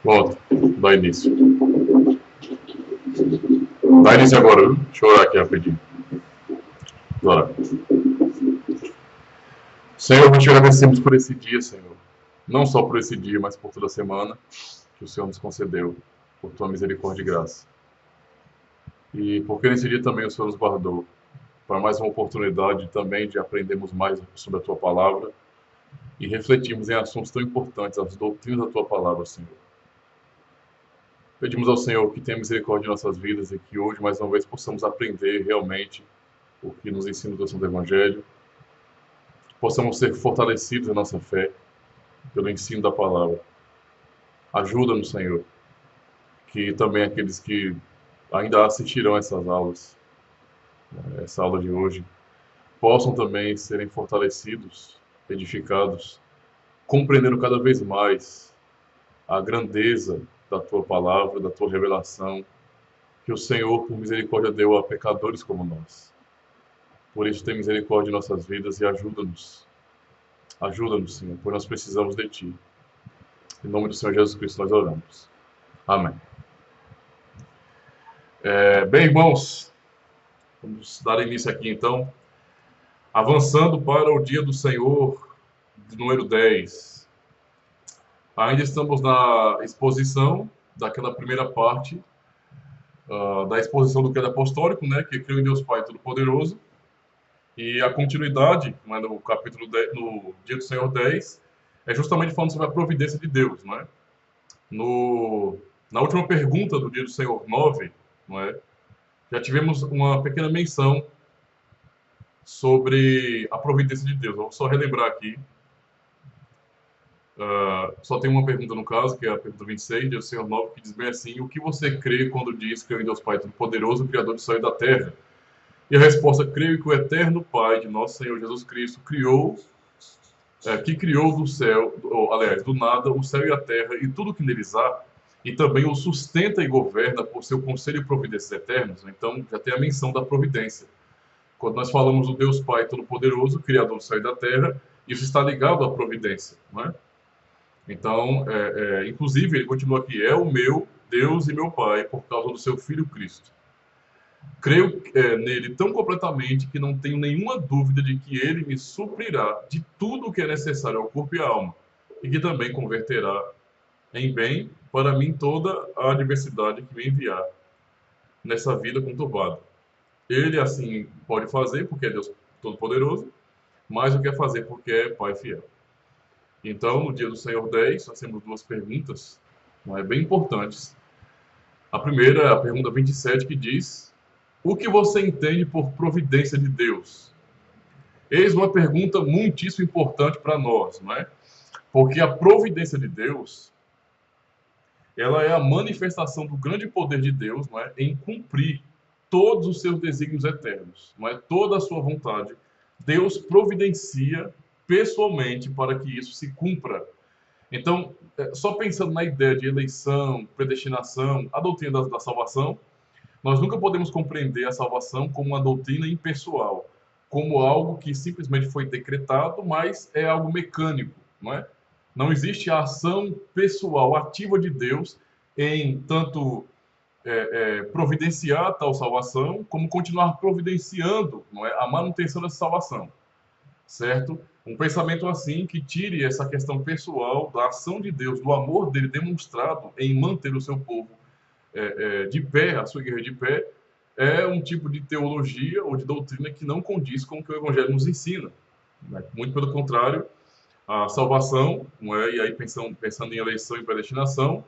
Volta. Dá início. Dá início agora, viu? Deixa eu orar aqui rapidinho. Bora. Senhor, nós te agradecemos por esse dia, Senhor. Não só por esse dia, mas por toda a semana que o Senhor nos concedeu, por tua misericórdia e graça. E porque nesse dia também o Senhor nos guardou para mais uma oportunidade também de aprendermos mais sobre a tua palavra e refletirmos em assuntos tão importantes, as doutrinas da tua palavra, Senhor. Pedimos ao Senhor que tenha misericórdia de nossas vidas e que hoje, mais uma vez, possamos aprender realmente o que nos ensina o Santo Evangelho, possamos ser fortalecidos em nossa fé pelo ensino da palavra. Ajuda-nos, Senhor, que também aqueles que ainda assistirão essas aulas, essa aula de hoje, possam também serem fortalecidos, edificados, compreendendo cada vez mais a grandeza da tua palavra, da tua revelação, que o Senhor, por misericórdia, deu a pecadores como nós. Por isso, tem misericórdia em nossas vidas e ajuda-nos. Ajuda-nos, Senhor, pois nós precisamos de Ti. Em nome do Senhor Jesus Cristo nós oramos. Amém. Bem, irmãos, vamos dar início aqui então, avançando para o dia do Senhor, número 10. Ainda estamos na exposição daquela primeira parte da exposição do credo apostólico, né, que creu em Deus Pai Todo-Poderoso, e a continuidade, né, no capítulo 10, no dia do Senhor 10, é justamente falando sobre a providência de Deus, né? Na última pergunta do dia do Senhor 9, não é? Já tivemos uma pequena menção sobre a providência de Deus. Vou só relembrar aqui. Só tem uma pergunta no caso, que é a pergunta 26, dia do Senhor 9, que diz bem assim: o que você crê quando diz que é em Deus Pai Todo-Poderoso, Criador do céu e da terra? E a resposta: creio que o eterno Pai de nosso Senhor Jesus Cristo criou do céu, aliás, do nada, o céu e a terra e tudo que neles há, e também o sustenta e governa por seu conselho e providências eternos. Então, já tem a menção da providência. Quando nós falamos do Deus Pai Todo-Poderoso, Criador do céu e da terra, isso está ligado à providência, não é? Então, inclusive, ele continua aqui: é o meu Deus e meu Pai, por causa do seu Filho Cristo. Creio nele tão completamente que não tenho nenhuma dúvida de que ele me suprirá de tudo o que é necessário ao corpo e à alma, e que também converterá em bem para mim toda a adversidade que me enviar nessa vida conturbada. Ele assim pode fazer, porque é Deus Todo-Poderoso, mas o quer fazer porque é Pai fiel. Então, no dia do Senhor 10, nós temos duas perguntas, bem importantes. A primeira é a pergunta 27, que diz: o que você entende por providência de Deus? Eis uma pergunta muitíssimo importante para nós, não é? Porque a providência de Deus, ela é a manifestação do grande poder de Deus, não é? Em cumprir todos os seus desígnios eternos, não é? Toda a sua vontade, Deus providencia pessoalmente para que isso se cumpra. Então, só pensando na ideia de eleição, predestinação, a doutrina da salvação, nós nunca podemos compreender a salvação como uma doutrina impessoal, como algo que simplesmente foi decretado, mas é algo mecânico, não é? Não existe a ação pessoal ativa de Deus em tanto providenciar tal salvação, como continuar providenciando, não é, a manutenção dessa salvação, certo? Um pensamento assim que tire essa questão pessoal da ação de Deus, do amor dele demonstrado em manter o seu povo de pé, a sua igreja de pé, é um tipo de teologia ou de doutrina que não condiz com o que o Evangelho nos ensina, né? Muito pelo contrário, a salvação, não é? E aí pensando em eleição e predestinação,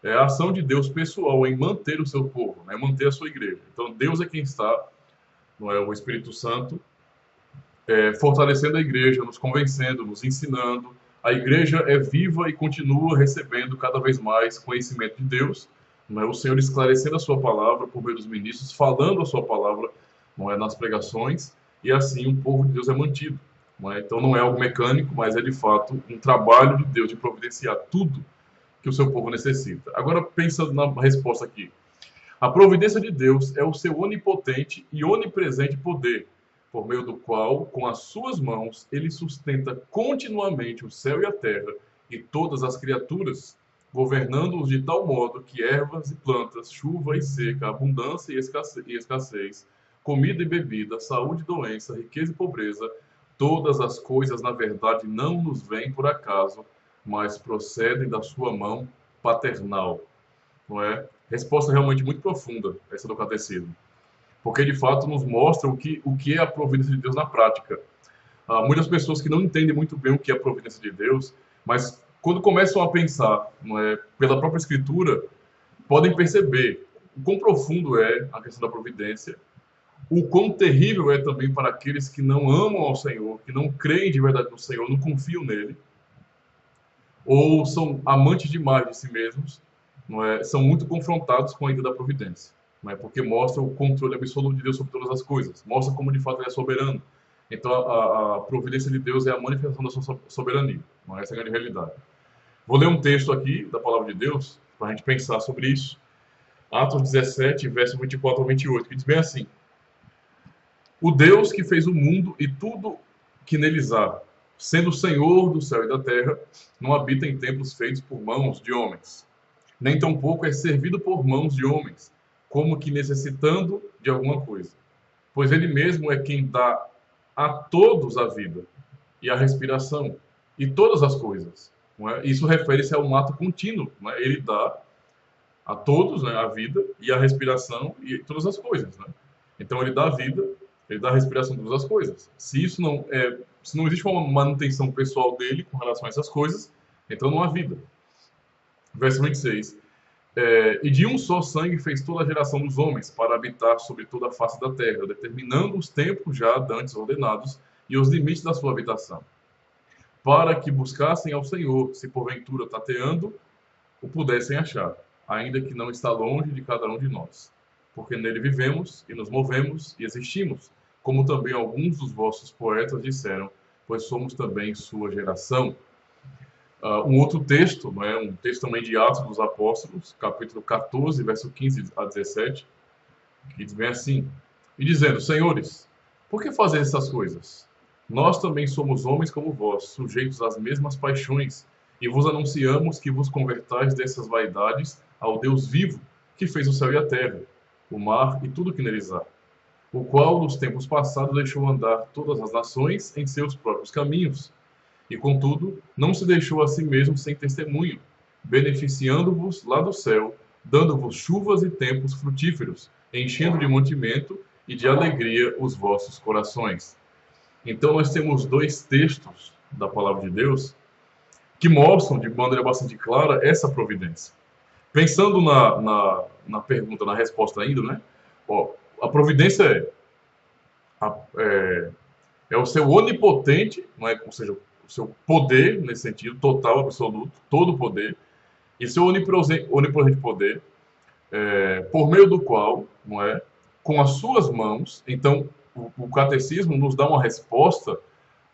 é a ação de Deus pessoal em manter o seu povo, né? Manter a sua igreja. Então Deus é quem está, não é? O Espírito Santo, fortalecendo a igreja, nos convencendo, nos ensinando. A igreja é viva e continua recebendo cada vez mais conhecimento de Deus, não é? O Senhor esclarecendo a sua palavra por meio dos ministros, falando a sua palavra, não é? Nas pregações, e assim o povo de Deus é mantido, não é? Então não é algo mecânico, mas é de fato um trabalho de Deus de providenciar tudo que o seu povo necessita. Agora, pensando na resposta aqui, a providência de Deus é o seu onipotente e onipresente poder, por meio do qual, com as suas mãos, ele sustenta continuamente o céu e a terra e todas as criaturas, governando-os de tal modo que ervas e plantas, chuva e seca, abundância e escassez, comida e bebida, saúde e doença, riqueza e pobreza, todas as coisas, na verdade, não nos vêm por acaso, mas procedem da sua mão paternal. Não é? Resposta realmente muito profunda, essa do catecismo. Porque, de fato, nos mostra o que é a providência de Deus na prática. Há muitas pessoas que não entendem muito bem o que é a providência de Deus, mas quando começam a pensar, não é, pela própria Escritura, podem perceber o quão profundo é a questão da providência, o quão terrível é também para aqueles que não amam ao Senhor, que não creem de verdade no Senhor, não confiam nele, ou são amantes demais de si mesmos, não é, são muito confrontados com a ideia da providência, não é, porque mostra o controle absoluto de Deus sobre todas as coisas, mostra como de fato ele é soberano. Então a providência de Deus é a manifestação da sua soberania, não é? Essa é a grande realidade. Vou ler um texto aqui da palavra de Deus para a gente pensar sobre isso. Atos 17, verso 24 ao 28, que diz bem assim: o Deus que fez o mundo e tudo que neles há, sendo o Senhor do céu e da terra, não habita em templos feitos por mãos de homens, nem tampouco é servido por mãos de homens, como que necessitando de alguma coisa. Pois ele mesmo é quem dá a todos a vida e a respiração e todas as coisas. Não é? Isso refere-se a um ato contínuo. Não é? Ele dá a todos, né, a vida e a respiração e todas as coisas. Né? Então ele dá a vida, ele dá a respiração e todas as coisas. Se não existe uma manutenção pessoal dele com relação a essas coisas, então não há vida. Verso 26. E de um só sangue fez toda a geração dos homens para habitar sobre toda a face da terra, determinando os tempos já dantes ordenados e os limites da sua habitação, para que buscassem ao Senhor, se porventura tateando, o pudessem achar, ainda que não está longe de cada um de nós. Porque nele vivemos e nos movemos e existimos, como também alguns dos vossos poetas disseram, pois somos também sua geração. Um outro texto, não é? Um texto também de Atos dos Apóstolos, capítulo 14, verso 15 a 17, que diz bem assim: e dizendo, senhores, por que fazeis essas coisas? Nós também somos homens como vós, sujeitos às mesmas paixões, e vos anunciamos que vos convertais dessas vaidades ao Deus vivo, que fez o céu e a terra, o mar e tudo que neles há, o qual nos tempos passados deixou andar todas as nações em seus próprios caminhos, e contudo não se deixou a si mesmo sem testemunho, beneficiando-vos lá do céu, dando-vos chuvas e tempos frutíferos, enchendo de mantimento e de alegria os vossos corações. Então nós temos dois textos da palavra de Deus que mostram de maneira bastante clara essa providência. Pensando na pergunta, na resposta ainda, né? Ó, a providência é o seu onipotente, não é? Ou seja, o seu poder, nesse sentido, total, absoluto, todo poder, e seu onipresente poder, por meio do qual, não é? Com as suas mãos, então o catecismo nos dá uma resposta,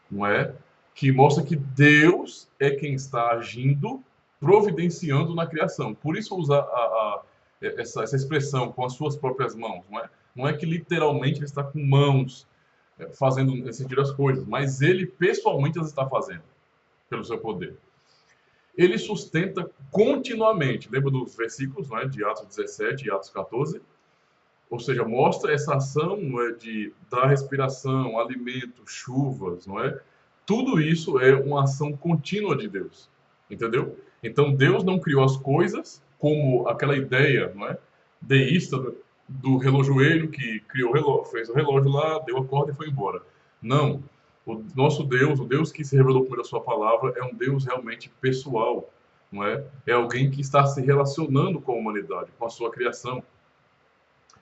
não é? Que mostra que Deus é quem está agindo, providenciando na criação. Por isso usa essa expressão, com as suas próprias mãos, não é? Não é que literalmente ele está com mãos fazendo nesse sentido as coisas, mas ele pessoalmente as está fazendo, pelo seu poder. Ele sustenta continuamente, lembra dos versículos, não é? De Atos 17 e Atos 14? Ou seja, mostra essa ação, não é, de dar respiração, alimento, chuvas, não é? Tudo isso é uma ação contínua de Deus, entendeu? Então Deus não criou as coisas como aquela ideia, não é, deísta do relojoeiro que criou o relógio, fez o relógio lá, deu a corda e foi embora. Não. O nosso Deus, o Deus que se revelou por meio da sua palavra, é um Deus realmente pessoal, não é? É alguém que está se relacionando com a humanidade, com a sua criação.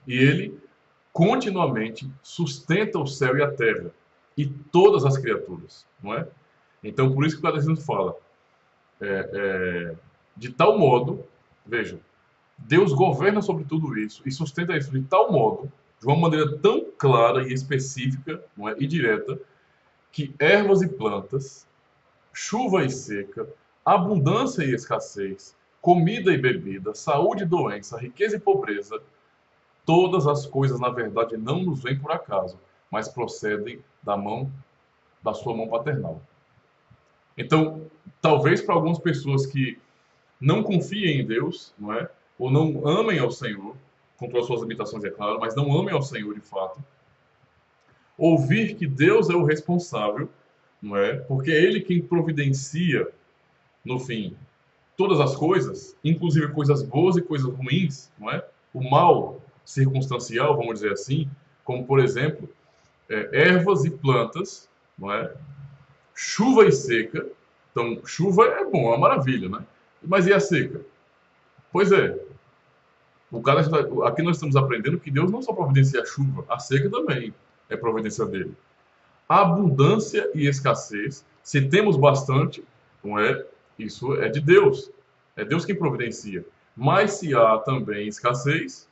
E ele continuamente sustenta o céu e a terra e todas as criaturas, não é? Então, por isso que o Catecismo fala, de tal modo, veja, Deus governa sobre tudo isso e sustenta isso de tal modo, de uma maneira tão clara e específica, não é? E direta, que ervas e plantas, chuva e seca, abundância e escassez, comida e bebida, saúde e doença, riqueza e pobreza, todas as coisas, na verdade, não nos vêm por acaso, mas procedem da sua mão paternal. Então, talvez para algumas pessoas que não confiem em Deus, não é? Ou não amem ao Senhor, com todas as suas limitações, é claro, mas não amem ao Senhor de fato. Ouvir que Deus é o responsável, não é? Porque é Ele quem providencia, no fim, todas as coisas, inclusive coisas boas e coisas ruins, não é? O mal circunstancial, vamos dizer assim, como por exemplo, ervas e plantas, não é? Chuva e seca. Então, chuva é bom, é uma maravilha, né? Mas e a seca? Pois é, aqui nós estamos aprendendo que Deus não só providencia a chuva, a seca também é providência dele. A abundância e escassez, se temos bastante, não é? Isso é de Deus. É Deus quem providencia. Mas se há também escassez,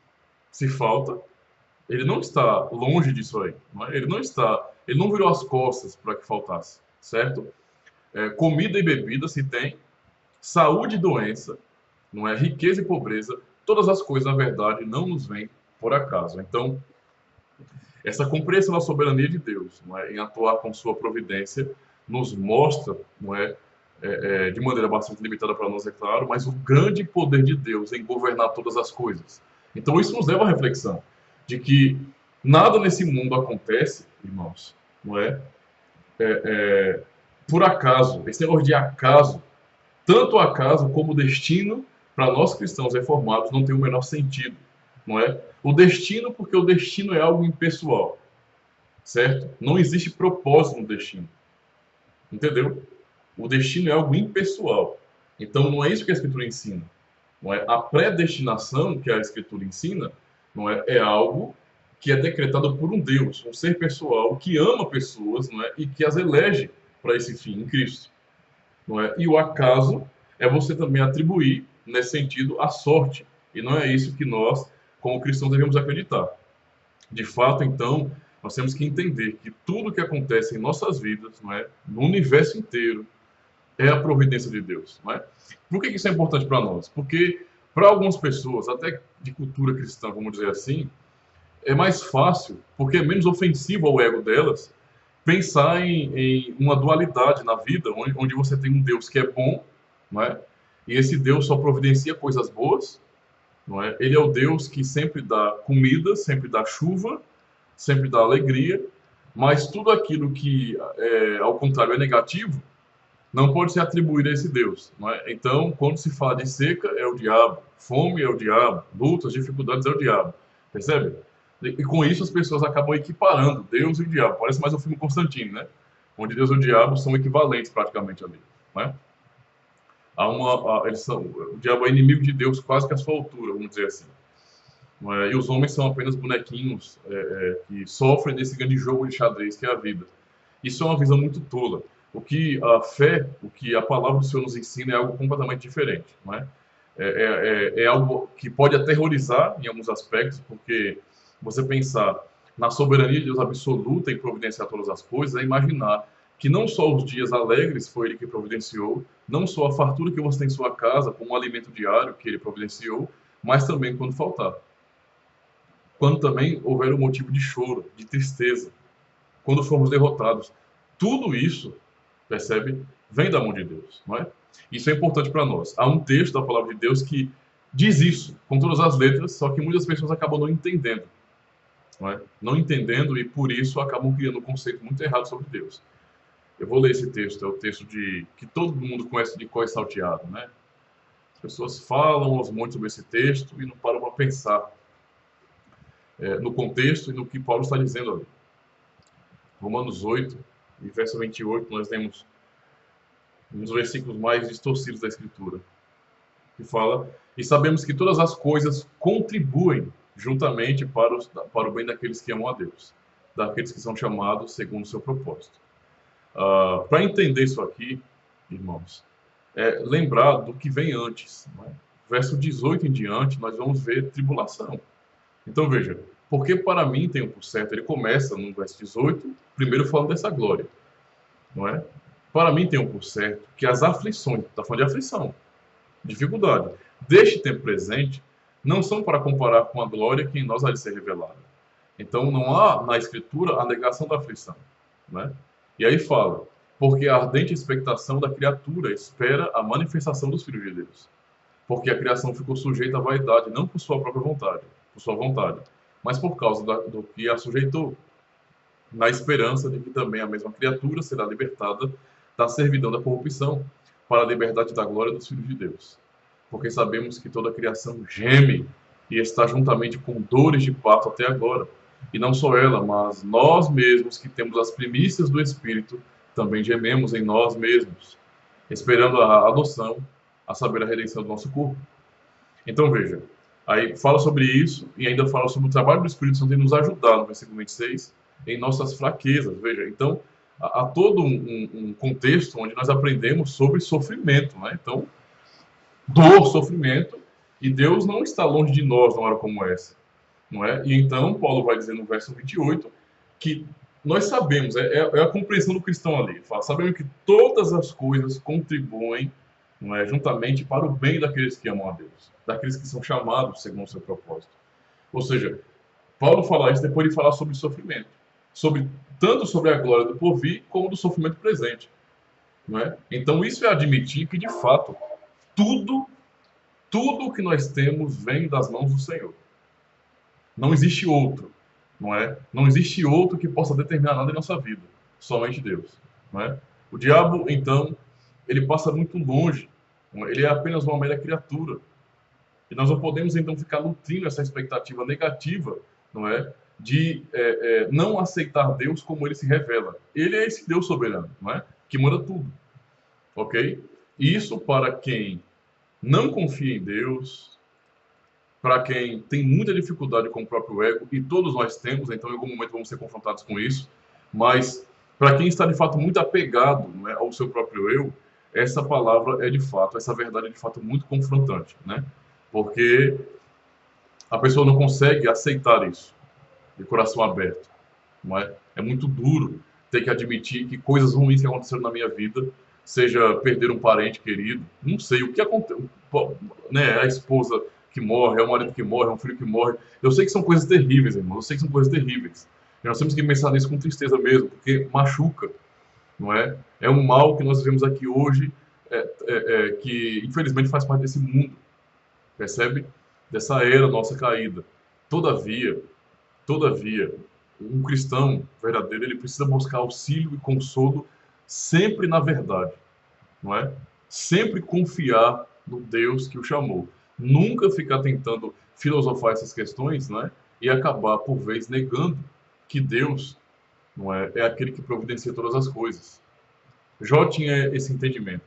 se falta, ele não está longe disso aí. Não é? Ele não virou as costas para que faltasse, certo? Comida e bebida se tem, saúde e doença, não é? Riqueza e pobreza, todas as coisas, na verdade, não nos vêm por acaso. Então, essa compreensão da soberania de Deus, não é? Em atuar com sua providência, nos mostra, não é? De maneira bastante limitada para nós, é claro, mas o grande poder de Deus em governar todas as coisas. Então, isso nos leva à reflexão de que nada nesse mundo acontece, irmãos, não é? Por acaso. Esse negócio de acaso, tanto acaso como destino, para nós cristãos reformados, não tem o menor sentido, não é? O destino, porque o destino é algo impessoal, certo? Não existe propósito no destino, entendeu? O destino é algo impessoal. Então, não é isso que a Escritura ensina. Não é? A predestinação que a Escritura ensina não é, é algo que é decretado por um Deus, um ser pessoal que ama pessoas, não é? E que as elege para esse fim em Cristo. Não é? E o acaso é você também atribuir, nesse sentido, a sorte. E não é isso que nós, como cristãos, devemos acreditar. De fato, então, nós temos que entender que tudo que acontece em nossas vidas, não é? No universo inteiro, é a providência de Deus. Não é? Por que isso é importante para nós? Porque, para algumas pessoas, até de cultura cristã, vamos dizer assim, é mais fácil, porque é menos ofensivo ao ego delas, pensar em uma dualidade na vida, onde você tem um Deus que é bom, não é? E esse Deus só providencia coisas boas, não é? Ele é o Deus que sempre dá comida, sempre dá chuva, sempre dá alegria, mas tudo aquilo que, ao contrário, é negativo, não pode ser atribuído a esse Deus. Não é? Então, quando se fala de seca, é o diabo, fome é o diabo, lutas, dificuldades é o diabo. Percebe? E com isso as pessoas acabam equiparando Deus e o diabo. Parece mais o filme Constantino, né? Onde Deus e o diabo são equivalentes praticamente ali. Não é? O diabo é inimigo de Deus quase que à sua altura, vamos dizer assim. Não é? E os homens são apenas bonequinhos que sofrem desse grande jogo de xadrez que é a vida. Isso é uma visão muito tola. O que a fé, o que a palavra do Senhor nos ensina é algo completamente diferente, não é? É algo que pode aterrorizar em alguns aspectos, porque você pensar na soberania de Deus absoluta em providenciar todas as coisas, é imaginar que não só os dias alegres foi Ele que providenciou, não só a fartura que você tem em sua casa, como o alimento diário que Ele providenciou, mas também quando faltar. Quando também houver um motivo de choro, de tristeza, quando formos derrotados. Tudo isso, percebe, vem da mão de Deus, não é? Isso é importante para nós. Há um texto da palavra de Deus que diz isso, com todas as letras, só que muitas pessoas acabam não entendendo, não é? Não entendendo e, por isso, acabam criando um conceito muito errado sobre Deus. Eu vou ler esse texto, é o texto que todo mundo conhece de cor e salteado, né? As pessoas falam aos montes sobre esse texto e não param para pensar no contexto e no que Paulo está dizendo ali. Romanos 8, e verso 28, nós temos um dos versículos mais distorcidos da Escritura, que fala: e sabemos que todas as coisas contribuem juntamente para o bem daqueles que amam a Deus, daqueles que são chamados segundo o seu propósito. Para entender isso aqui, irmãos, lembrar do que vem antes. Né? Verso 18 em diante, nós vamos ver tribulação. Então veja, porque para mim tem um por certo, ele começa no verso 18, primeiro falando dessa glória, não é? Para mim tem um por certo que as aflições, está falando de aflição, dificuldade, deste tempo presente, não são para comparar com a glória que em nós há de ser revelada. Então não há na Escritura a negação da aflição, né? E aí fala, porque a ardente expectação da criatura espera a manifestação dos filhos de Deus. porque a criação ficou sujeita à vaidade, não por sua própria vontade, por sua vontade, mas por causa do que a sujeitou, na esperança de que também a mesma criatura será libertada da servidão da corrupção, para a liberdade da glória dos filhos de Deus. Porque sabemos que toda a criação geme e está juntamente com dores de parto até agora. E não só ela, mas nós mesmos que temos as primícias do Espírito, também gememos em nós mesmos, esperando a adoção, a saber, a redenção do nosso corpo. Então veja, aí fala sobre isso e ainda fala sobre o trabalho do Espírito Santo em nos ajudar, no versículo 26, em nossas fraquezas. Veja, então há todo um contexto onde nós aprendemos sobre sofrimento, né? Então, dor, sofrimento, e Deus não está longe de nós numa hora como essa, não é? E então Paulo vai dizer no verso 28 que nós sabemos, é a compreensão do cristão ali, fala, sabemos que todas as coisas contribuem, não é, juntamente para o bem daqueles que amam a Deus, daqueles que são chamados segundo o seu propósito. Ou seja, Paulo fala isso depois de falar sobre sofrimento, tanto sobre a glória do porvir como do sofrimento presente, não é? Então isso é admitir que de fato tudo que nós temos vem das mãos do Senhor. Não existe outro, não é? Não existe outro que possa determinar nada em nossa vida, somente Deus, não é? O diabo, então, ele passa muito longe, ele é apenas uma mera criatura. E nós não podemos, então, ficar nutrindo essa expectativa negativa, não é? De não aceitar Deus como ele se revela. Ele é esse Deus soberano, não é? Que manda tudo, ok? Isso para quem não confia em Deus, para quem tem muita dificuldade com o próprio ego, e todos nós temos, então em algum momento vamos ser confrontados com isso, mas para quem está de fato muito apegado, não é, ao seu próprio eu, essa palavra é de fato, essa verdade é de fato muito confrontante, né? Porque a pessoa não consegue aceitar isso de coração aberto, não é? É muito duro ter que admitir que coisas ruins que aconteceram na minha vida, seja perder um parente querido, não sei o que aconteceu, né? A esposa que morre, é o marido que morre, é um filho que morre. Eu sei que são coisas terríveis, irmão. Eu sei que são coisas terríveis. E nós temos que pensar nisso com tristeza mesmo, porque machuca, não é? É um mal que nós vivemos aqui hoje, que infelizmente faz parte desse mundo, percebe? Dessa era nossa caída. Todavia, um cristão verdadeiro, ele precisa buscar auxílio e consolo sempre na verdade, não é? Sempre confiar no Deus que o chamou. Nunca ficar tentando filosofar essas questões, não é? E acabar, por vez, negando que Deus, não é aquele que providencia todas as coisas. Jó tinha esse entendimento.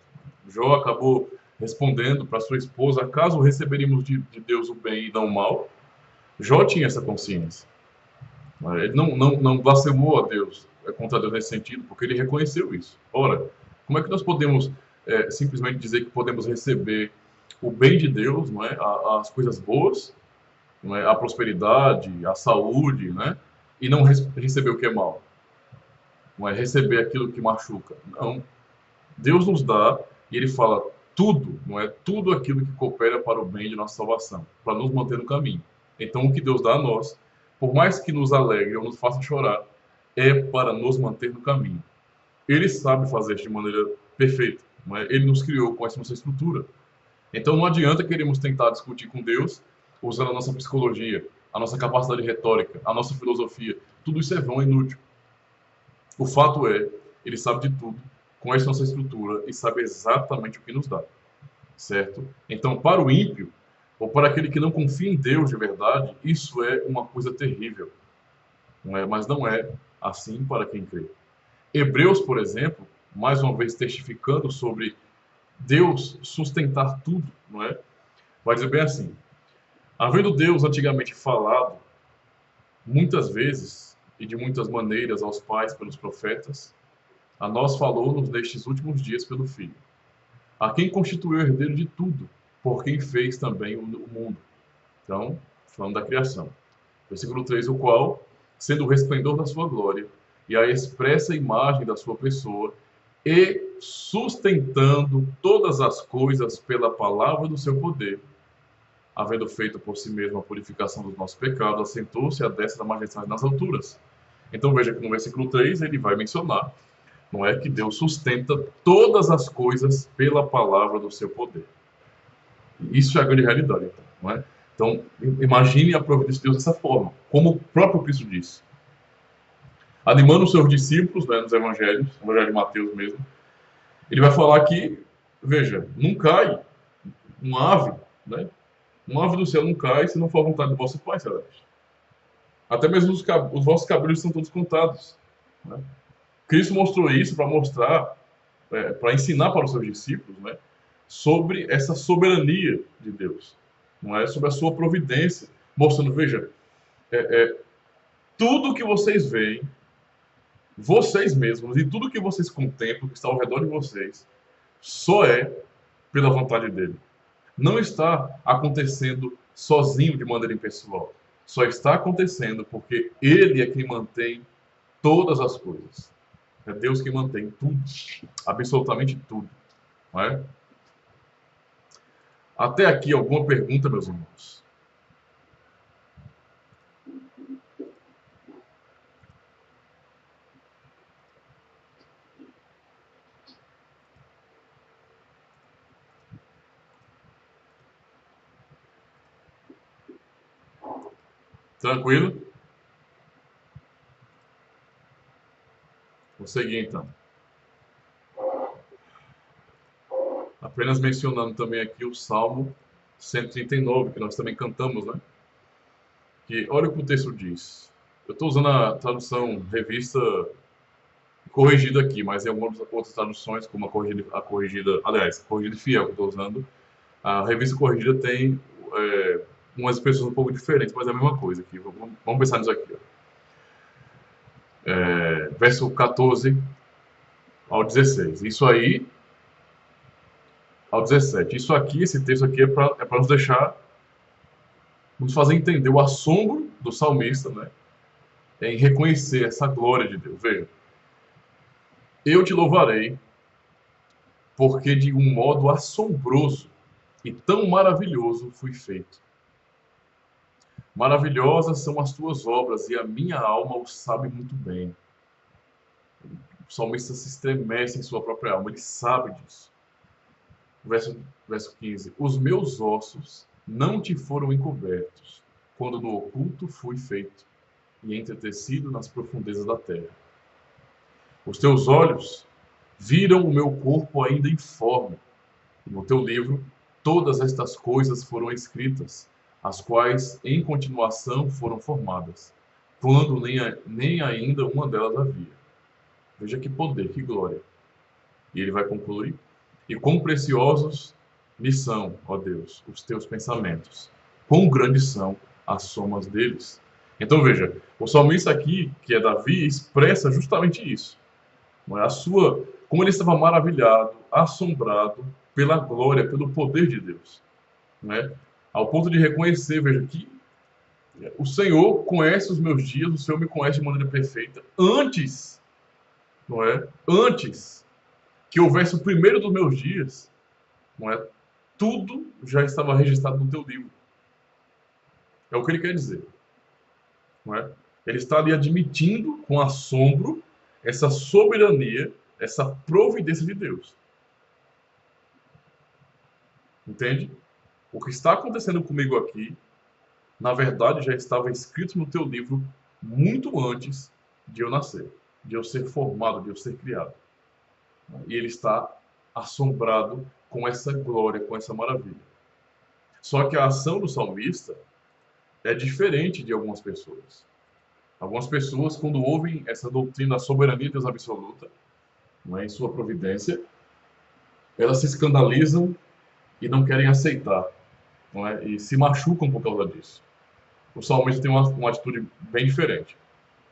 Jó acabou respondendo para sua esposa: acaso receberíamos de Deus o bem e não o mal? Jó tinha essa consciência. Ele não blasfemou a Deus, contra Deus nesse sentido, porque ele reconheceu isso. Ora, como é que nós podemos simplesmente dizer que podemos receber o bem de Deus, não é? As coisas boas, não é? A prosperidade, a saúde, né? E não receber o que é mal? Não é receber aquilo que machuca. Não. Deus nos dá e ele fala tudo, não é? Tudo aquilo que coopera para o bem de nossa salvação, para nos manter no caminho. Então, o que Deus dá a nós, por mais que nos alegre ou nos faça chorar, é para nos manter no caminho. Ele sabe fazer isso de maneira perfeita, não é? Ele nos criou com essa nossa estrutura. Então, não adianta queremos tentar discutir com Deus usando a nossa psicologia, a nossa capacidade retórica, a nossa filosofia. Tudo isso é vão, é inútil. O fato é, ele sabe de tudo, conhece nossa estrutura e sabe exatamente o que nos dá, certo? Então, para o ímpio, ou para aquele que não confia em Deus de verdade, isso é uma coisa terrível, não é? Mas não é assim para quem crê. Hebreus, por exemplo, mais uma vez testificando sobre Deus sustentar tudo, não é? Vai dizer bem assim: havendo Deus antigamente falado muitas vezes e de muitas maneiras aos pais pelos profetas, a nós falou-nos nestes últimos dias pelo Filho, a quem constituiu herdeiro de tudo, por quem fez também o mundo. Então, falando da criação. Versículo 3, o qual, sendo o resplendor da sua glória e a expressa imagem da sua pessoa, e sustentando todas as coisas pela palavra do seu poder, havendo feito por si mesmo a purificação dos nossos pecados, assentou-se à destra da majestade nas alturas. Então veja que no versículo 3 ele vai mencionar, não é, que Deus sustenta todas as coisas pela palavra do seu poder. Isso é a grande realidade, então, não é? Então, imagine a providência de Deus dessa forma, como o próprio Cristo disse. Animando os seus discípulos, né, nos evangelhos, no evangelho de Mateus mesmo, ele vai falar que, veja, não cai uma ave, né? Uma ave do céu não cai se não for a vontade do vosso Pai Celeste. Até mesmo os vossos cabelos são todos contados. Né? Cristo mostrou isso para mostrar, para ensinar para os seus discípulos, né, sobre essa soberania de Deus, não é? Sobre a sua providência, mostrando, veja, tudo que vocês veem, vocês mesmos, e tudo que vocês contemplam, que está ao redor de vocês, só é pela vontade dele. Não está acontecendo sozinho de maneira impessoal. Só está acontecendo porque ele é quem mantém todas as coisas. É Deus que mantém tudo, absolutamente tudo. Não é? Até aqui, alguma pergunta, meus irmãos? Tranquilo? Vou seguir então. Apenas mencionando também aqui o Salmo 139, que nós também cantamos, né? Que olha o que o texto diz. Eu estou usando a tradução revista corrigida aqui, mas em algumas outras traduções, como aliás, a corrigida fiel que eu estou usando, a revista corrigida tem umas expressões um pouco diferentes, mas é a mesma coisa aqui. Vamos pensar nisso aqui. Ó. Verso 14 ao 16. Isso aí, ao 17. Isso aqui, esse texto aqui é para nos deixar, nos fazer entender o assombro do salmista, né? Em reconhecer essa glória de Deus. Veja, eu te louvarei, porque de um modo assombroso e tão maravilhoso fui feito. Maravilhosas são as tuas obras, e a minha alma o sabe muito bem. O salmista se estremece em sua própria alma, ele sabe disso. Verso 15. Os meus ossos não te foram encobertos, quando no oculto fui feito, e entretecido nas profundezas da terra. Os teus olhos viram o meu corpo ainda informe, e no teu livro todas estas coisas foram escritas, as quais em continuação foram formadas, quando nem ainda uma delas havia. Veja que poder, que glória. E ele vai concluir: e quão preciosos me são, ó Deus, os teus pensamentos, quão grandes são as somas deles. Então veja, o salmista aqui, que é Davi, expressa justamente isso. Não é? Como ele estava maravilhado, assombrado pela glória, pelo poder de Deus. Não é? Ao ponto de reconhecer, veja, que o Senhor conhece os meus dias, o Senhor me conhece de maneira perfeita, antes, não é? Antes que houvesse o primeiro dos meus dias, não é? Tudo já estava registrado no teu livro. É o que ele quer dizer. Não é? Ele está ali admitindo com assombro essa soberania, essa providência de Deus. Entende? O que está acontecendo comigo aqui, na verdade, já estava escrito no teu livro muito antes de eu nascer, de eu ser formado, de eu ser criado. E ele está assombrado com essa glória, com essa maravilha. Só que a ação do salmista é diferente de algumas pessoas. Algumas pessoas, quando ouvem essa doutrina da soberania de Deus absoluta, não é, em sua providência, elas se escandalizam e não querem aceitar, não é, e se machucam por causa disso. O salmista tem uma atitude bem diferente.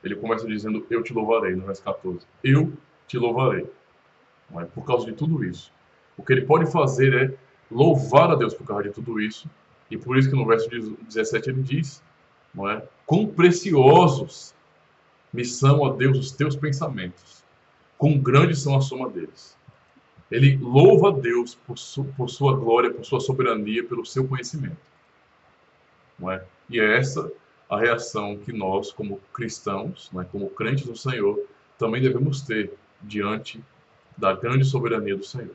Ele começa dizendo: eu te louvarei, no verso 14. Eu te louvarei. Não é, por causa de tudo isso. O que ele pode fazer é louvar a Deus por causa de tudo isso. E por isso que no verso 17 ele diz, não é? Quão preciosos me são, ó Deus, os teus pensamentos. Quão grandes são a soma deles. Ele louva a Deus por sua glória, por sua soberania, pelo seu conhecimento. Não é? E é essa a reação que nós, como cristãos, não é? Como crentes do Senhor, também devemos ter diante da grande soberania do Senhor.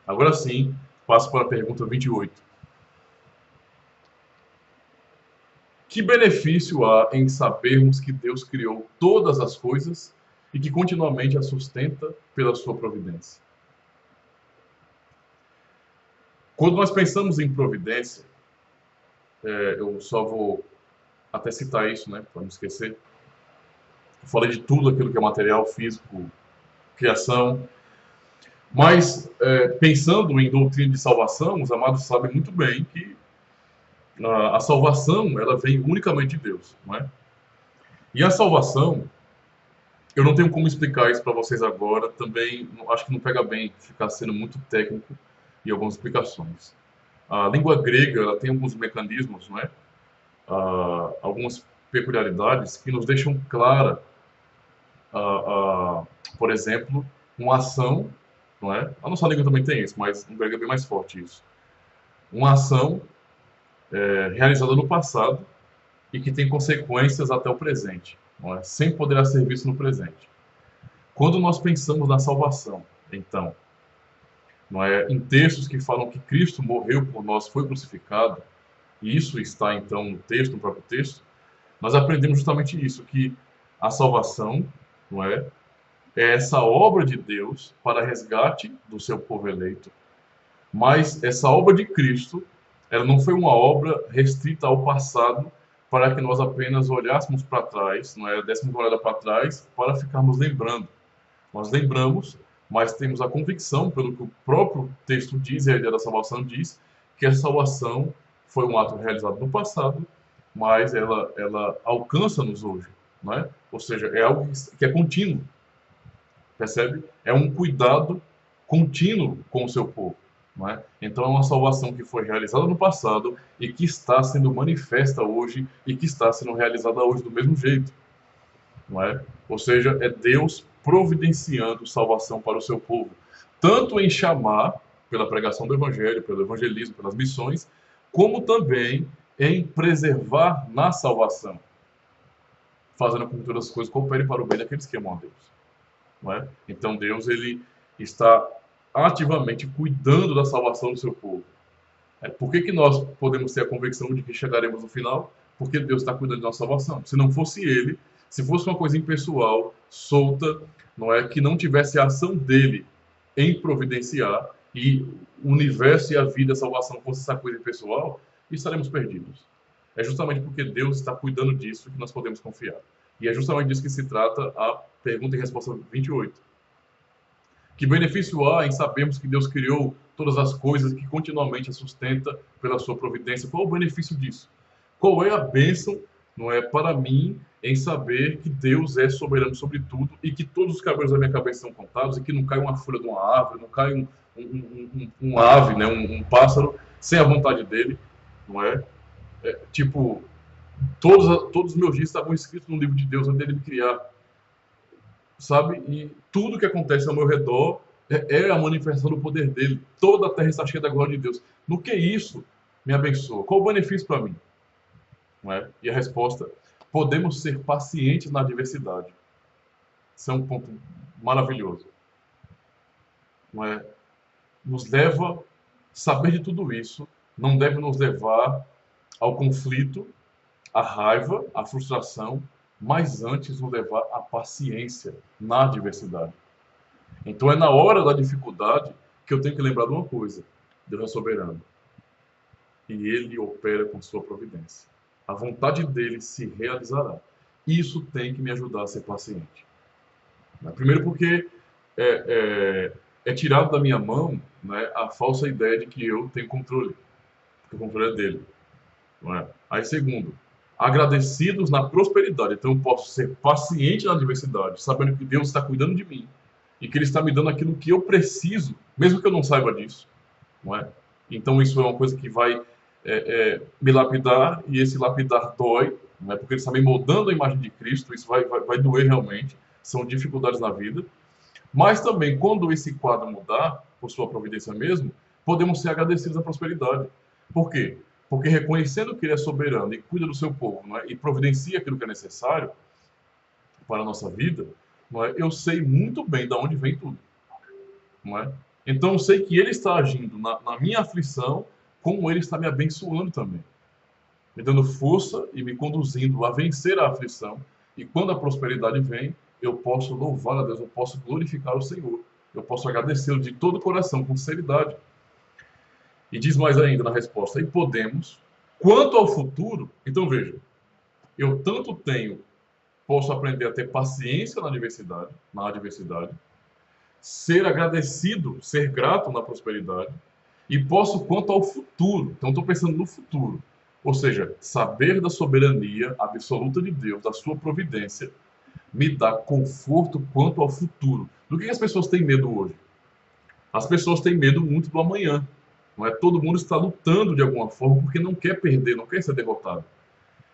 Agora sim, passo para a pergunta 28. Que benefício há em sabermos que Deus criou todas as coisas e que continuamente as sustenta pela sua providência? Quando nós pensamos em providência, eu só vou até citar isso, né, para não esquecer. Eu falei de tudo aquilo que é material, físico, criação, mas pensando em doutrina de salvação, os amados sabem muito bem que a salvação ela vem unicamente de Deus, não é? E a salvação, eu não tenho como explicar isso para vocês agora, também acho que não pega bem ficar sendo muito técnico em algumas explicações. A língua grega ela tem alguns mecanismos, não é? Algumas peculiaridades que nos deixam clara, por exemplo, uma ação, não é? A nossa língua também tem isso, mas no grego é bem mais forte isso. Uma ação realizada no passado e que tem consequências até o presente, não é? Sem poderá ser visto no presente. Quando nós pensamos na salvação, então, não é? Em textos que falam que Cristo morreu por nós, foi crucificado, e isso está então no texto, no próprio texto, nós aprendemos justamente isso, que a salvação, não é? É essa obra de Deus para resgate do seu povo eleito, mas essa obra de Cristo, ela não foi uma obra restrita ao passado para que nós apenas olhássemos para trás, não é? Dessemos uma olhada para trás para ficarmos lembrando. Nós lembramos, mas temos a convicção, pelo que o próprio texto diz, e a ideia da salvação diz, que a salvação foi um ato realizado no passado, mas ela alcança-nos hoje, não é? Ou seja, é algo que é contínuo, percebe? É um cuidado contínuo com o seu povo, não é? Então é uma salvação que foi realizada no passado e que está sendo manifesta hoje e que está sendo realizada hoje do mesmo jeito, não é? Ou seja, é Deus providenciando salvação para o seu povo, tanto em chamar pela pregação do evangelho, pelo evangelismo, pelas missões, como também em preservar na salvação, fazendo com que todas as coisas cooperem para o bem daqueles que amam a Deus, não é? Então Deus ele está ativamente cuidando da salvação do seu povo. Por que nós podemos ter a convicção de que chegaremos no final? Porque Deus está cuidando da nossa salvação. Se não fosse Ele, se fosse uma coisa impessoal, solta, não é, que não tivesse a ação dele em providenciar e o universo e a vida, a salvação fosse essa coisa impessoal, estaremos perdidos. É justamente porque Deus está cuidando disso que nós podemos confiar. E é justamente disso que se trata a pergunta e resposta 28. Que benefício há em sabermos que Deus criou todas as coisas, que continuamente a sustenta pela sua providência? Qual o benefício disso? Qual é a bênção, não é, para mim, em saber que Deus é soberano sobre tudo e que todos os cabelos da minha cabeça são contados e que não cai uma folha de uma árvore, não cai um ave, né, um pássaro, sem a vontade dele, não é? Tipo, todos os meus dias estavam escritos no livro de Deus antes dele me criar, sabe? E tudo que acontece ao meu redor é a manifestação do poder dele. Toda a terra está cheia da glória de Deus. No que isso me abençoa? Qual o benefício para mim? Não é? E a resposta: podemos ser pacientes na adversidade. Isso é um ponto maravilhoso. Não é? Nos leva, saber de tudo isso, não deve nos levar ao conflito, à raiva, à frustração, mas antes nos levar à paciência na adversidade. Então é na hora da dificuldade que eu tenho que lembrar de uma coisa: Deus é soberano e Ele opera com sua providência. A vontade dele se realizará. Isso tem que me ajudar a ser paciente. Primeiro porque é tirado da minha mão, né, a falsa ideia de que eu tenho controle, porque o controle é dele. Não é? Aí segundo, agradecidos na prosperidade. Então eu posso ser paciente na adversidade, sabendo que Deus está cuidando de mim e que Ele está me dando aquilo que eu preciso, mesmo que eu não saiba disso, não é? Então isso é uma coisa que vai me lapidar, e esse lapidar dói, não é? Porque Ele está me moldando a imagem de Cristo. Isso vai doer realmente, são dificuldades na vida. Mas também, quando esse quadro mudar, por sua providência mesmo, podemos ser agradecidos à prosperidade. Por quê? Porque reconhecendo que Ele é soberano e cuida do seu povo, não é? E providencia aquilo que é necessário para a nossa vida, não é? Eu sei muito bem de onde vem tudo. Não é? Então eu sei que Ele está agindo na minha aflição, como Ele está me abençoando também. me dando força e me conduzindo a vencer a aflição. E quando a prosperidade vem, eu posso louvar a Deus, eu posso glorificar o Senhor, eu posso agradecê-lo de todo o coração, com sinceridade. E diz mais ainda na resposta, e podemos, quanto ao futuro, então veja, eu tanto posso aprender a ter paciência na adversidade, ser agradecido, ser grato na prosperidade, e posso quanto ao futuro. Então, estou pensando no futuro. Ou seja, saber da soberania absoluta de Deus, da sua providência, me dá conforto quanto ao futuro. Do que as pessoas têm medo hoje? As pessoas têm medo muito do amanhã. Não é? Todo mundo está lutando de alguma forma porque não quer perder, não quer ser derrotado.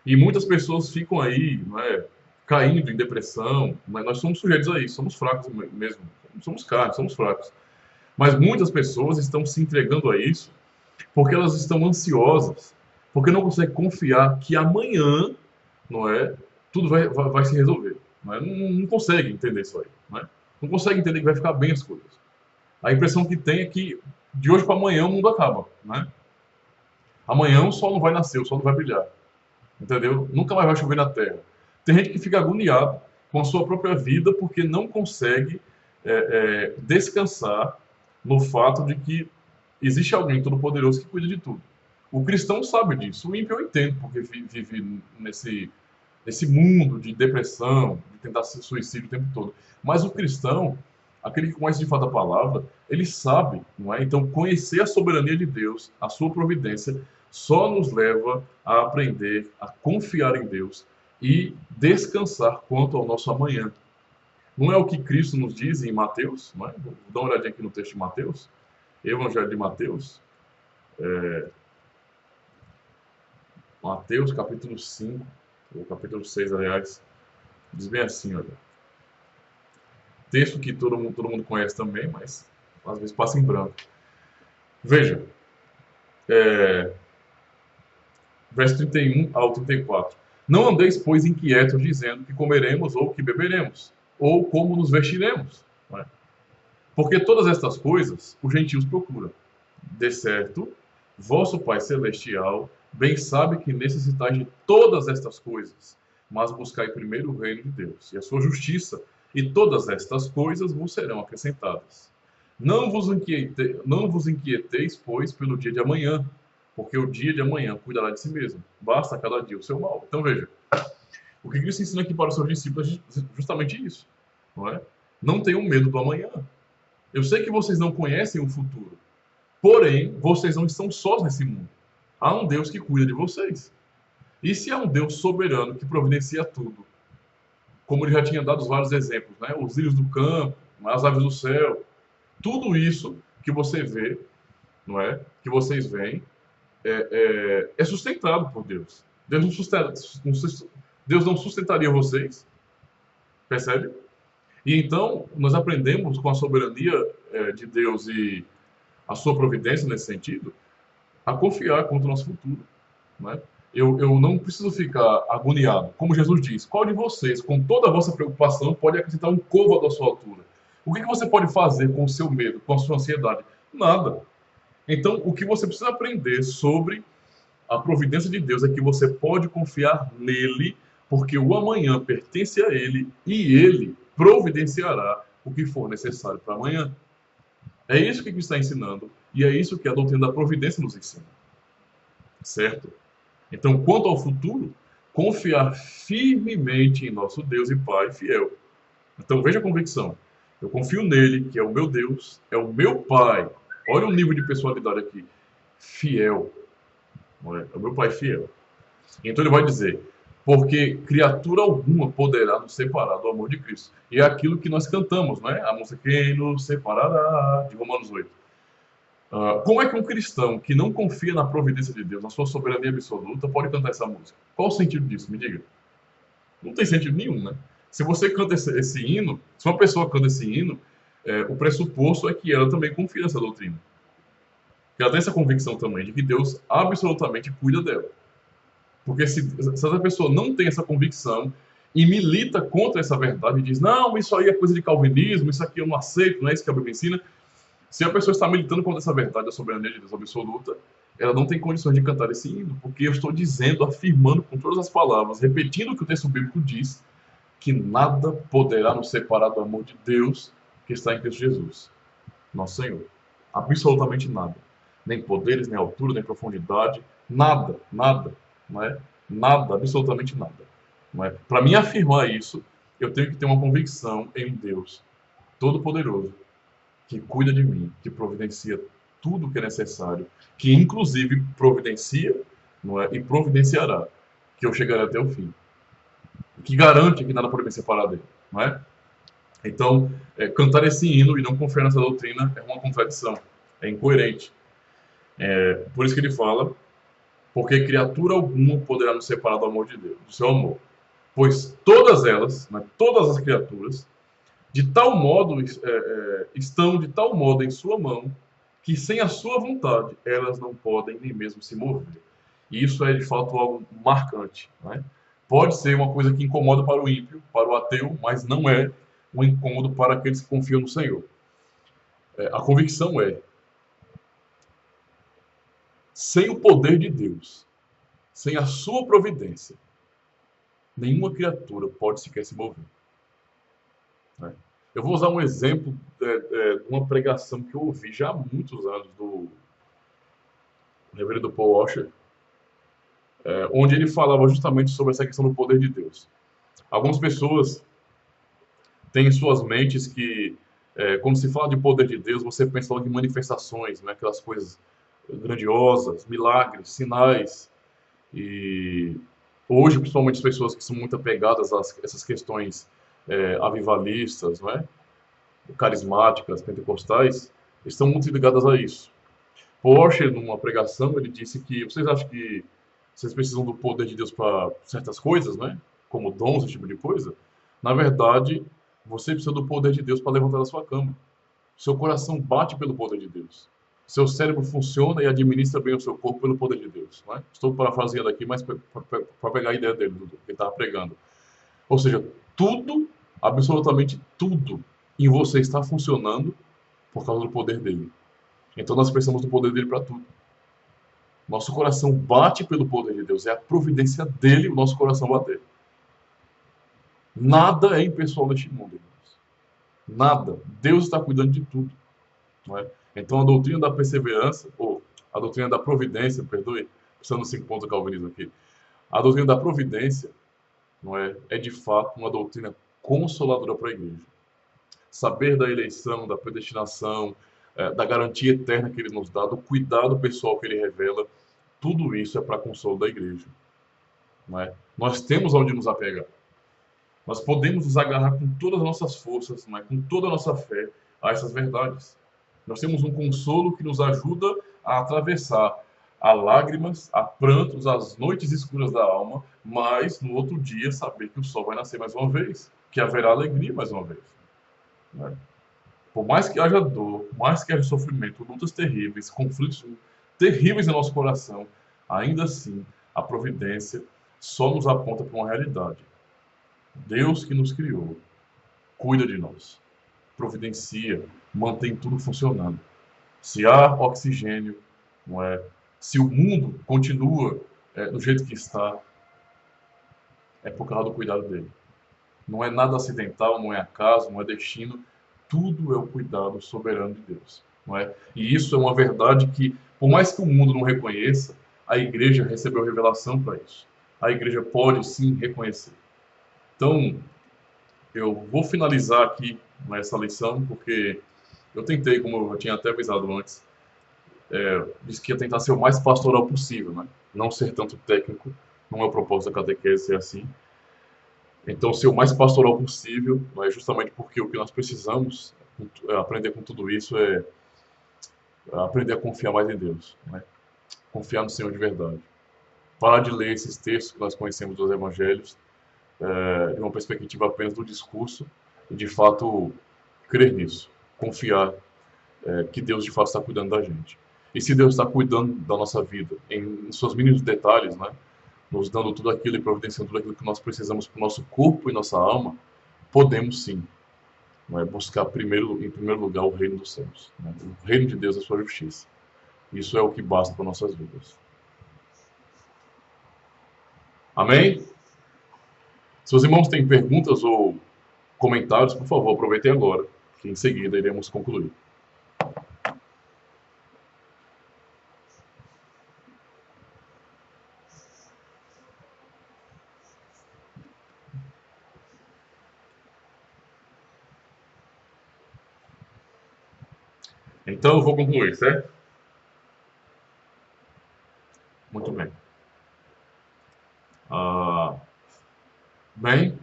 E muitas pessoas ficam aí, não é, caindo em depressão. Mas nós somos sujeitos a isso, somos fracos mesmo. Somos carne, somos fracos. Mas muitas pessoas estão se entregando a isso porque elas estão ansiosas, porque não conseguem confiar que amanhã, não é, tudo vai se resolver. Não, não consegue entender isso aí. Não consegue entender que vai ficar bem as coisas. A impressão que tem é que de hoje para amanhã o mundo acaba. Né? Amanhã o sol não vai nascer, o sol não vai brilhar. Entendeu? Nunca mais vai chover na terra. Tem gente que fica agoniado com a sua própria vida porque não consegue descansar no fato de que existe alguém todo-poderoso que cuida de tudo. O cristão sabe disso. O ímpio eu entendo, porque vive nesse mundo de depressão, de tentar ser suicídio o tempo todo. Mas o cristão, aquele que conhece de fato a palavra, ele sabe, não é? Então, conhecer a soberania de Deus, a sua providência, só nos leva a aprender a confiar em Deus e descansar quanto ao nosso amanhã. Não é o que Cristo nos diz em Mateus? Não é? Vou dar uma olhadinha aqui no texto de Mateus. Evangelho de Mateus. Mateus, capítulo 5, ou capítulo 6, aliás. Diz bem assim, olha. Texto que todo mundo conhece também, mas às vezes passa em branco. Veja. Verso 31 ao 34. Não andeis, pois, inquietos, dizendo que comeremos ou que beberemos, ou como nos vestiremos. Não é? Porque todas estas coisas os gentios procuram. De certo, vosso Pai Celestial bem sabe que necessitais de todas estas coisas, mas buscai primeiro o reino de Deus e a sua justiça, e todas estas coisas vos serão acrescentadas. Não vos inquieteis, pois, pelo dia de amanhã, porque o dia de amanhã cuidará de si mesmo. Basta cada dia o seu mal. Então veja, o que Cristo ensina aqui para os seus discípulos é justamente isso. Não é? Não tenham medo do amanhã. Eu sei que vocês não conhecem o futuro, porém, vocês não estão sós nesse mundo. Há um Deus que cuida de vocês. E se há um Deus soberano que providencia tudo, como ele já tinha dado vários exemplos, né? Os lírios do campo, as aves do céu, tudo isso que você vê, não é? Que vocês veem, é sustentado por Deus. Deus não sustentaria vocês, percebe? E então, nós aprendemos com a soberania de Deus e a sua providência nesse sentido, a confiar quanto ao nosso futuro. Né? Eu não preciso ficar agoniado. Como Jesus diz, qual de vocês, com toda a vossa preocupação, pode acrescentar um côvado à sua altura? O que você pode fazer com o seu medo, com a sua ansiedade? Nada. Então, o que você precisa aprender sobre a providência de Deus é que você pode confiar nele, porque o amanhã pertence a ele e ele providenciará o que for necessário para amanhã. É isso que ele está ensinando e é isso que a doutrina da providência nos ensina. Certo? Então, quanto ao futuro, confiar firmemente em nosso Deus e Pai fiel. Então, veja a convicção. Eu confio nele, que é o meu Deus, é o meu Pai. Olha o nível de personalidade aqui. Fiel. É o meu Pai fiel. Então ele vai dizer, porque criatura alguma poderá nos separar do amor de Cristo. E é aquilo que nós cantamos, não é? A música quem nos separará, de Romanos 8. Como é que um cristão que não confia na providência de Deus, na sua soberania absoluta, pode cantar essa música? Qual o sentido disso? Me diga. Não tem sentido nenhum, né? Se você canta esse hino, se uma pessoa canta esse hino, o pressuposto é que ela também confia nessa doutrina. Que ela tem essa convicção também de que Deus absolutamente cuida dela. Porque se essa pessoa não tem essa convicção e milita contra essa verdade e diz, não, isso aí é coisa de calvinismo, isso aqui eu não aceito, não é isso que a Bíblia ensina. Se a pessoa está militando contra essa verdade da soberania de Deus absoluta, ela não tem condições de cantar esse hino, porque eu estou dizendo, afirmando com todas as palavras, repetindo o que o texto bíblico diz, que nada poderá nos separar do amor de Deus que está em Cristo Jesus, nosso Senhor. Absolutamente nada. Nem poderes, nem altura, nem profundidade, nada, nada, não é? Nada, absolutamente nada. Não é? Para mim afirmar isso, eu tenho que ter uma convicção em um Deus Todo-Poderoso, que cuida de mim, que providencia tudo o que é necessário, que inclusive providencia, não é? E providenciará que eu chegarei até o fim, que garante que nada pode me separar dele, não é? Então, cantar esse hino e não confiar nessa doutrina é uma contradição, é incoerente. Por isso que ele fala, porque criatura alguma poderá nos separar do amor de Deus, do seu amor. Pois todas elas, né, todas as criaturas, de tal modo estão de tal modo em sua mão que sem a sua vontade elas não podem nem mesmo se mover. E isso é de fato algo marcante, né? Pode ser uma coisa que incomoda para o ímpio, para o ateu, mas não é um incômodo para aqueles que confiam no Senhor. A convicção é: sem o poder de Deus, sem a sua providência, nenhuma criatura pode sequer se mover, né? Eu vou usar um exemplo de uma pregação que eu ouvi já há muitos anos do reverendo Paul Washer, onde ele falava justamente sobre essa questão do poder de Deus. Algumas pessoas têm em suas mentes que, quando se fala de poder de Deus, você pensa logo em manifestações, né? Aquelas coisas grandiosas, milagres, sinais. E hoje, principalmente as pessoas que são muito apegadas a essas questões avivalistas, não é? Carismáticas, pentecostais, estão muito ligadas a isso. Porsche, numa pregação, ele disse que vocês acham que vocês precisam do poder de Deus para certas coisas, né? Como dons, esse tipo de coisa? Na verdade, você precisa do poder de Deus para levantar da sua cama. Seu coração bate pelo poder de Deus. Seu cérebro funciona e administra bem o seu corpo pelo poder de Deus. Não é? Estou parafraseando aqui, mas para pegar a ideia dele, do que ele estava pregando. Ou seja, tudo, absolutamente tudo em você está funcionando por causa do poder dele. Então nós precisamos do poder dele para tudo. Nosso coração bate pelo poder de Deus. É a providência dele o nosso coração bater. Nada é impessoal neste mundo, irmãos. Nada. Deus está cuidando de tudo. Não é? Então a doutrina da perseverança, ou a doutrina da providência, perdoe, precisando dos 5 pontos do calvinismo aqui. A doutrina da providência, não é de fato uma doutrina consoladora para a igreja. Saber da eleição, da predestinação, da garantia eterna que ele nos dá, do cuidado pessoal que ele revela, tudo isso é para consolo da igreja. Não é? Nós temos onde nos apegar. Nós podemos nos agarrar com todas as nossas forças, não é? Com toda a nossa fé a essas verdades. Nós temos um consolo que nos ajuda a atravessar a lágrimas, a prantos, as noites escuras da alma, mas no outro dia saber que o sol vai nascer mais uma vez, que haverá alegria mais uma vez. Né? Por mais que haja dor, por mais que haja sofrimento, lutas terríveis, conflitos terríveis em nosso coração, ainda assim a providência só nos aponta para uma realidade. Deus que nos criou, cuida de nós, providencia, mantém tudo funcionando. Se há oxigênio, não é? Se o mundo continua do jeito que está, é por causa do cuidado dele. Não é nada acidental, não é acaso, não é destino. Tudo é o cuidado soberano de Deus. Não é? E isso é uma verdade que, por mais que o mundo não reconheça, a igreja recebeu revelação para isso. A igreja pode sim reconhecer. Então, eu vou finalizar aqui essa lição, porque eu tentei, como eu tinha até avisado antes, disse que ia tentar ser o mais pastoral possível, né? Não ser tanto técnico, não é o propósito da catequese ser assim. Então, ser o mais pastoral possível, é justamente porque o que nós precisamos aprender com tudo isso é aprender a confiar mais em Deus, né? Confiar no Senhor de verdade. Parar de ler esses textos que nós conhecemos dos evangelhos de uma perspectiva apenas do discurso e, de fato, crer nisso. Confiar que Deus, de fato, está cuidando da gente. E se Deus está cuidando da nossa vida, em seus mínimos detalhes, né? Nos dando tudo aquilo e providenciando tudo aquilo que nós precisamos para o nosso corpo e nossa alma, podemos sim, não é, buscar em primeiro lugar o reino dos céus, né? O reino de Deus e a sua justiça. Isso é o que basta para nossas vidas. Amém? Se os irmãos têm perguntas ou comentários, por favor, aproveitem agora, que em seguida iremos concluir. Então eu vou concluir, certo? Muito bem. Bem,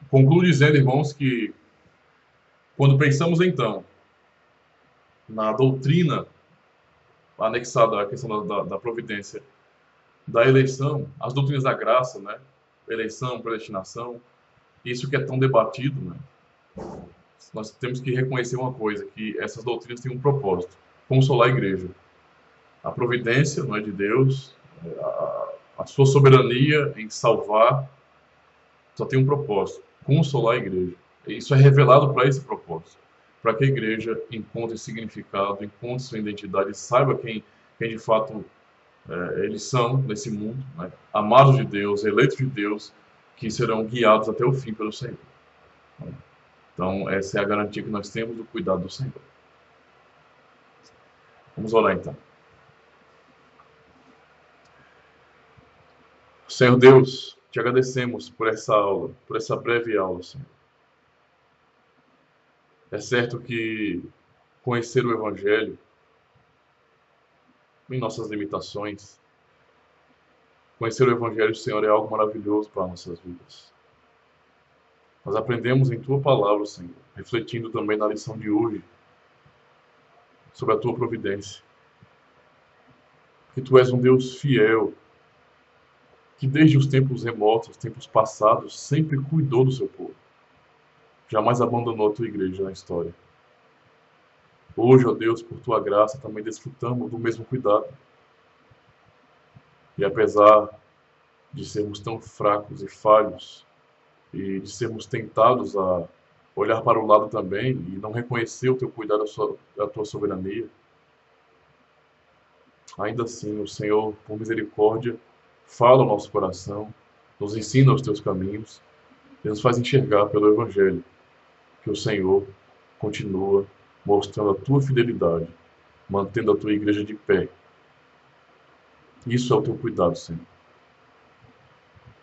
concluo dizendo, irmãos, que quando pensamos então na doutrina anexada à questão da providência, da eleição, as doutrinas da graça, né? Eleição, predestinação, isso que é tão debatido, né? Nós temos que reconhecer uma coisa, que essas doutrinas têm um propósito: consolar a igreja. A providência, não é, de Deus, a sua soberania em salvar, só tem um propósito: consolar a igreja. E isso é revelado para esse propósito, para que a igreja encontre significado, encontre sua identidade, saiba quem de fato eles são nesse mundo, né? Amados de Deus, eleitos de Deus, que serão guiados até o fim pelo Senhor. Então, essa é a garantia que nós temos do cuidado do Senhor. Vamos orar então. Senhor Deus, te agradecemos por essa aula, por essa breve aula, Senhor. É certo que conhecer o Evangelho, em nossas limitações, conhecer o Evangelho, Senhor, é algo maravilhoso para nossas vidas. Nós aprendemos em Tua Palavra, Senhor, refletindo também na lição de hoje, sobre a Tua providência. Que Tu és um Deus fiel, que desde os tempos remotos, os tempos passados, sempre cuidou do seu povo. Jamais abandonou a Tua igreja na história. Hoje, ó Deus, por Tua graça, também desfrutamos do mesmo cuidado. E apesar de sermos tão fracos e falhos, e de sermos tentados a olhar para o lado também e não reconhecer o Teu cuidado, a Tua soberania, ainda assim, o Senhor, por misericórdia, fala ao nosso coração, nos ensina os Teus caminhos e nos faz enxergar pelo Evangelho que o Senhor continua mostrando a Tua fidelidade, mantendo a Tua igreja de pé. Isso é o Teu cuidado, Senhor.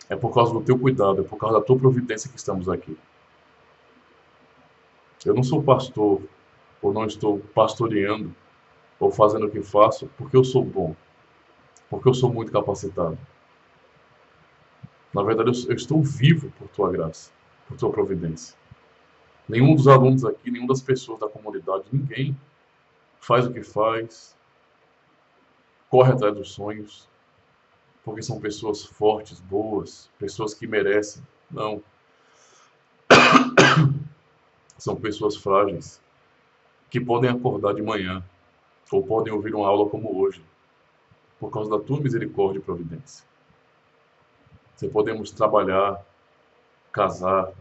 É por causa do Teu cuidado, é por causa da Tua providência que estamos aqui. Eu não sou pastor, ou não estou pastoreando, ou fazendo o que faço, porque eu sou bom, porque eu sou muito capacitado. Na verdade, eu estou vivo por Tua graça, por Tua providência. Nenhum dos alunos aqui, nenhuma das pessoas da comunidade, ninguém faz o que faz, corre atrás dos sonhos, porque são pessoas fortes, boas, pessoas que merecem. Não. São pessoas frágeis, que podem acordar de manhã, ou podem ouvir uma aula como hoje, por causa da Tua misericórdia e providência. Se podemos trabalhar, casar,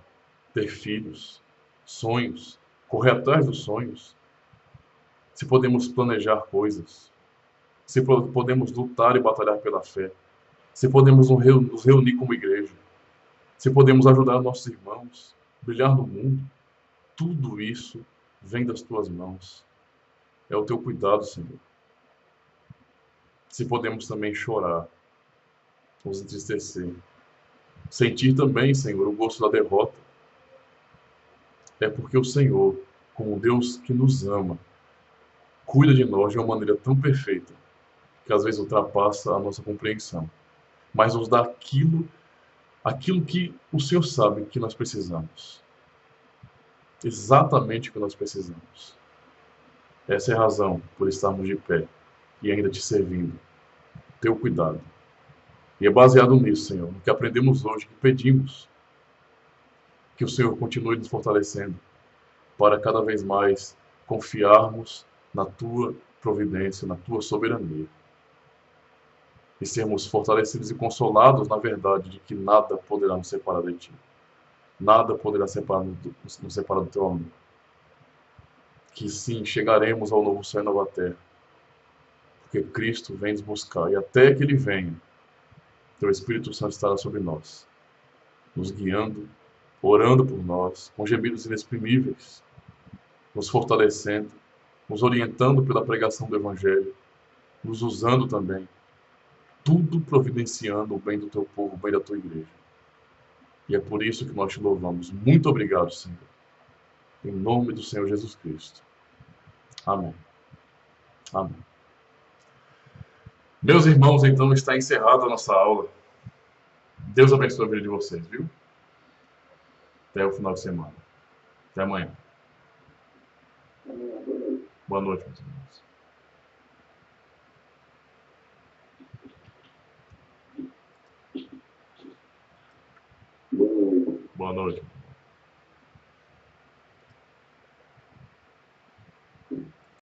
ter filhos, sonhos, correr atrás dos sonhos, se podemos planejar coisas, se podemos lutar e batalhar pela fé, se podemos nos reunir como igreja, se podemos ajudar nossos irmãos, brilhar no mundo, tudo isso vem das Tuas mãos. É o Teu cuidado, Senhor. Se podemos também chorar, nos entristecer, sentir também, Senhor, o gosto da derrota, é porque o Senhor, como Deus que nos ama, cuida de nós de uma maneira tão perfeita, que às vezes ultrapassa a nossa compreensão, mas nos dá aquilo que o Senhor sabe que nós precisamos. Exatamente o que nós precisamos. Essa é a razão por estarmos de pé e ainda te servindo. Teu cuidado. E é baseado nisso, Senhor, no que aprendemos hoje, que pedimos que o Senhor continue nos fortalecendo para cada vez mais confiarmos na Tua providência, na Tua soberania. E sermos fortalecidos e consolados na verdade de que nada poderá nos separar de Ti. Nada poderá nos separar do Teu amor. que sim, chegaremos ao novo céu e nova terra, porque Cristo vem nos buscar, e até que Ele venha, Teu Espírito Santo estará sobre nós, nos guiando, orando por nós, com gemidos inexprimíveis, nos fortalecendo, nos orientando pela pregação do Evangelho, nos usando também, tudo providenciando o bem do Teu povo, o bem da Tua igreja. E é por isso que nós te louvamos. Muito obrigado, Senhor. Em nome do Senhor Jesus Cristo. Amém. Amém. Meus irmãos, então está encerrada a nossa aula. Deus abençoe a vida de vocês, viu? Até o final de semana. Até amanhã. Boa noite, meus irmãos. Boa noite.